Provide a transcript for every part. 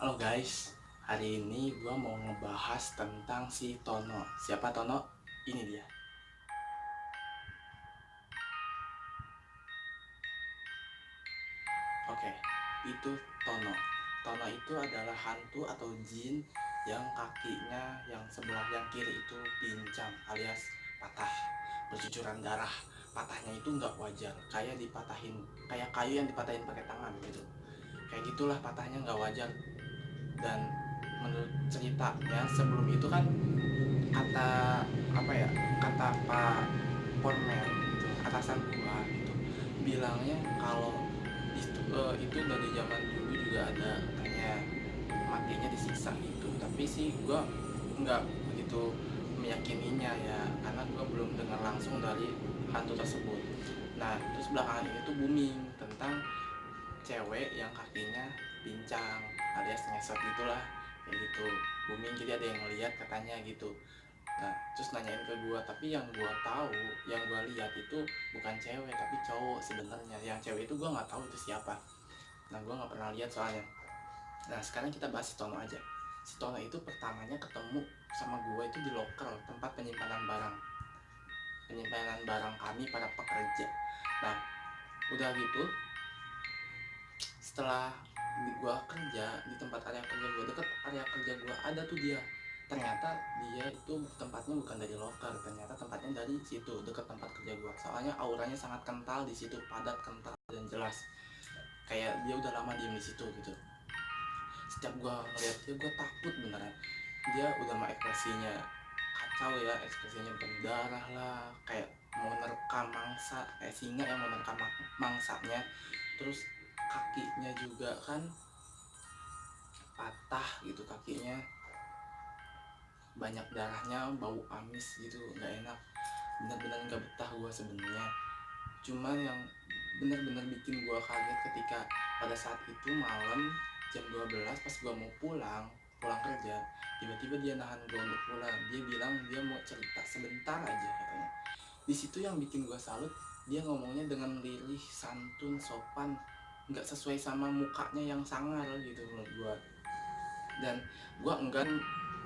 Halo guys, hari ini gua mau ngebahas tentang si Tono. Siapa Tono? Ini dia. Oke, itu Tono. Tono itu adalah hantu atau jin yang kakinya yang sebelah yang kiri itu pincang alias patah, bercucuran darah. Patahnya itu nggak wajar, kayak dipatahin, kayak kayu yang dipatahin pakai tangan gitu. Kayak gitulah patahnya nggak wajar. Dan menurut ceritanya sebelum itu kan kata apa ya kata Pak Pormer gitu, atasan gua itu bilangnya kalau itu dari zaman dulu juga ada katanya matinya disiksa gitu, tapi sih gua nggak begitu meyakininya ya karena gua belum dengar langsung dari hantu tersebut. Nah terus belakangan ini tuh booming tentang cewek yang kakinya pincang alias ngesot gitulah, kayak gitu booming, jadi ada yang ngeliat katanya gitu. Nah, terus nanyain ke gua, tapi yang gua tahu, yang gua lihat itu bukan cewek tapi cowok sebenarnya. Yang cewek itu gua nggak tahu itu siapa. Nah, gua nggak pernah lihat soalnya. Nah, sekarang kita bahas si Tono aja. Si Tono itu pertamanya ketemu sama gua itu di loker, tempat penyimpanan barang. Penyimpanan barang kami para pekerja. Nah, udah gitu, setelah gua kerja di tempat area kerja gua, deket area kerja gua ada tuh dia. Ternyata dia itu tempatnya bukan dari loker, ternyata tempatnya dari situ dekat tempat kerja gua, soalnya auranya sangat kental di situ, padat, kental dan jelas, kayak dia udah lama diem di situ gitu. Setiap gua ngeliat dia gua takut beneran. Dia udah mah ekspresinya kacau ya, ekspresinya berdarah lah, kayak mau nerkam mangsa, kayak singa yang mau nerkam mangsanya. Terus kakinya juga kan patah gitu, kakinya banyak darahnya, bau amis gitu, nggak enak. Bener-bener nggak betah gua sebenarnya. Cuman yang bener-bener bikin gua kaget ketika pada saat itu malam jam 12 pas gua mau pulang kerja, tiba-tiba dia nahan gua untuk pulang. Dia bilang dia mau cerita sebentar aja katanya. Di situ yang bikin gua salut, dia ngomongnya dengan lirih, santun, sopan, nggak sesuai sama mukanya yang sangar gitu menurut gua. Dan gue enggan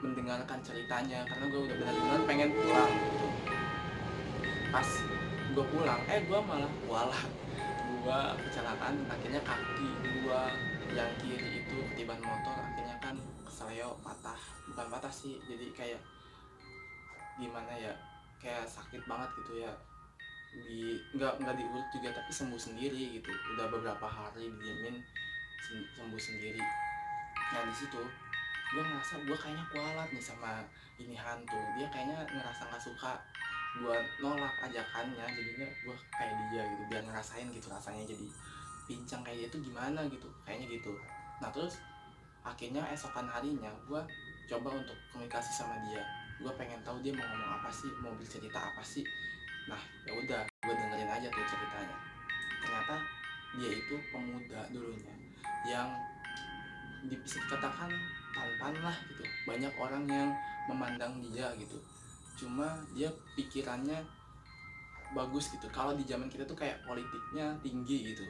mendengarkan ceritanya karena gue udah benar-benar pengen pulang gitu. Pas gue pulang, gue malah kualat. Gue kecelakaan, akhirnya kaki gue yang kiri itu ketiban motor, akhirnya kan kesleo patah. Bukan patah sih, jadi kayak gimana ya, kayak sakit banget gitu ya. Nggak diurut juga tapi sembuh sendiri gitu, udah beberapa hari diemin, sembuh sendiri. Nah di situ gue ngerasa gue kayaknya kualat nih sama ini hantu. Dia kayaknya ngerasa nggak suka gue nolak ajakannya, jadinya gue kayak dia gitu biar ngerasain gitu rasanya jadi pincang kayak itu gimana gitu, kayaknya gitu. Nah terus akhirnya esokan harinya gue coba untuk komunikasi sama dia. Gue pengen tahu dia mau ngomong apa sih, mau bercerita apa sih. Nah ya udah, gue dengerin aja tuh ceritanya. Ternyata dia itu pemuda dulunya yang bisa dikatakan tampan lah gitu, banyak orang yang memandang dia gitu. Cuma dia pikirannya bagus gitu, kalau di zaman kita tuh kayak politiknya tinggi gitu.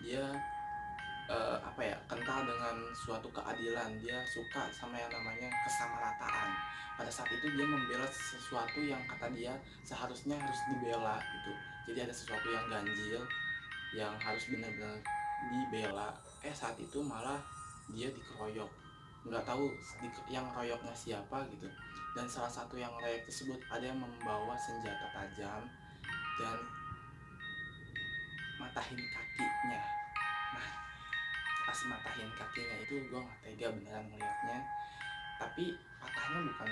Dia apa ya, kental dengan suatu keadilan, dia suka sama yang namanya kesamarataan. Pada saat itu dia membela sesuatu yang kata dia seharusnya harus dibela gitu. Jadi ada sesuatu yang ganjil yang harus benar-benar dibela. Saat itu malah dia dikeroyok, nggak tahu yang royoknya siapa gitu. Dan salah satu yang royok tersebut ada yang membawa senjata tajam dan matahin kakinya. Nah pas matahin kakinya itu gue nggak tega beneran melihatnya. Tapi patahnya bukan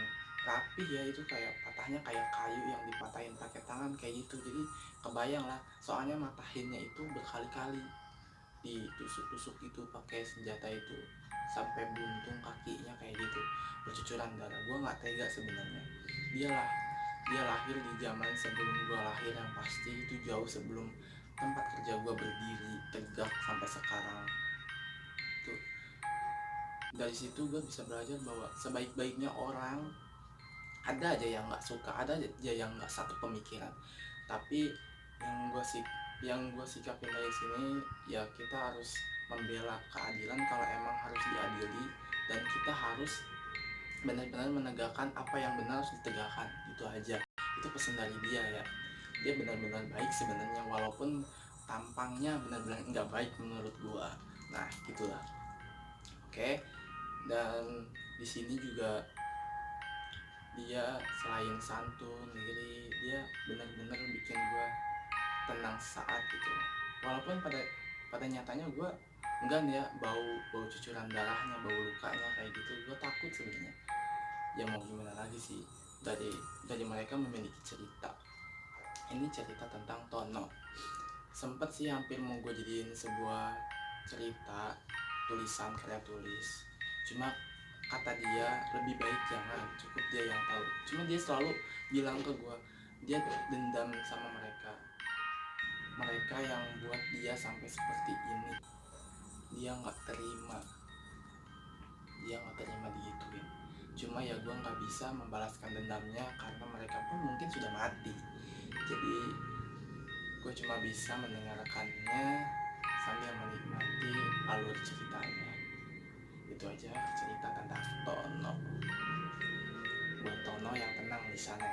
rapi ya, itu kayak patahnya kayak kayu yang dipatahin pakai tangan kayak gitu. Jadi kebayang lah, soalnya matahinnya itu berkali-kali, ditusuk-tusuk itu pakai senjata itu sampai buntung kakinya kayak gitu, bercucuran darah. Gue nggak tega sebenarnya. Dia lahir di zaman sebelum gue lahir, yang pasti itu jauh sebelum tempat kerja gue berdiri tegak sampai sekarang tuh. Dari situ gue bisa belajar bahwa sebaik-baiknya orang ada aja yang nggak suka, ada aja yang nggak satu pemikiran. Tapi yang gue sikapin dari sini ya, kita harus membela keadilan kalau emang harus diadili, dan kita harus benar-benar menegakkan apa yang benar harus ditegakkan. Itu aja, itu pesan dari dia ya. Dia benar-benar baik sebenarnya, walaupun tampangnya benar-benar nggak baik menurut gua. Nah gitulah. Oke. Dan di sini juga dia selain santun jadi dia benar-benar bikin gua tenang saat itu, walaupun pada nyatanya gue enggak nih ya, bau bau cucuran darahnya, bau lukanya kayak gitu, gue takut sebenarnya. Ya mau gimana lagi sih, dari mereka memiliki cerita. Ini cerita tentang Tono. Sempet sih hampir mau gue jadiin sebuah cerita tulisan, karya tulis, cuma kata dia lebih baik jangan, cukup dia yang tahu. Cuma dia selalu bilang ke gue, dia dendam sama mereka yang buat dia sampai seperti ini. Dia nggak terima digituin. Cuma ya gue nggak bisa membalaskan dendamnya karena mereka pun mungkin sudah mati. Jadi gue cuma bisa mendengarkannya sambil menikmati alur ceritanya. Itu aja cerita tentang Tono, buat Tono yang tenang di sana